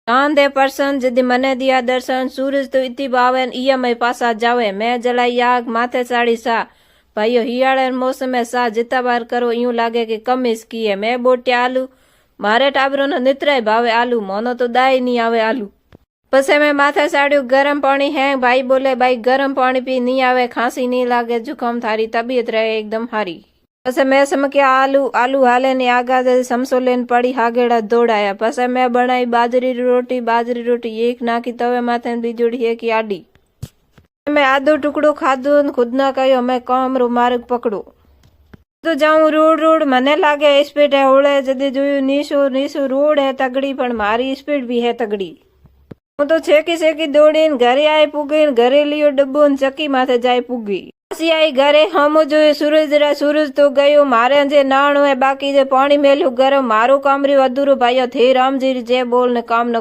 चांद है प्रसन्न जदि मने दिया दर्शन, सूरज तो इति भावे ईयमय पासा जावे। मैं जलाई आग माथे साड़ी सा, भाइयों हियाळे मौसम में सा जिता बार करो यूं लागे कि कमीज की है। मैं बोटिया आलू मारे टाबरो ने नितराय भावे आलू, मोनो तो दाय नहीं आवे आलू। पसे मैं माथे साड़ू गरम पानी है, भाई बोले भाई गरम पानी पी नहीं आवे, खांसी नहीं लागे, जुकाम थारी तबीयत रहे एकदम हारी। पसे मैं समक्या आलू आलू हाले ने आगा समसो लेन पड़ी हागेड़ा दौड़ाया। पसे मैं बनाई बाजरी रोटी एक नाखी तवे माथे बीजोड़ी है की आडी। मैं आधो टुकड़ो खाधो खुद ना कहो मैं कामरो मार्ग पकड़ो तो जाऊं रोड रोड मने लागे स्पीड है होड़े। जदे जोयु नीसो नीसो रोड है तगड़ी पण मारी स्पीड भी है तगड़ी। हूँ तो छेकी दौड़ीने घरे आई पुगी, घरे लियो डब्बो ने चक्की माथे जाई पुगी। पाછી आई घरे हमो जोयो सूरज तो गयो, मारे जे नाणो है बाकी जे पानी मेल्यू गरम, मारो काम रह्यो अधूरो। भाईयो थे रामजी जय बोल ने काम न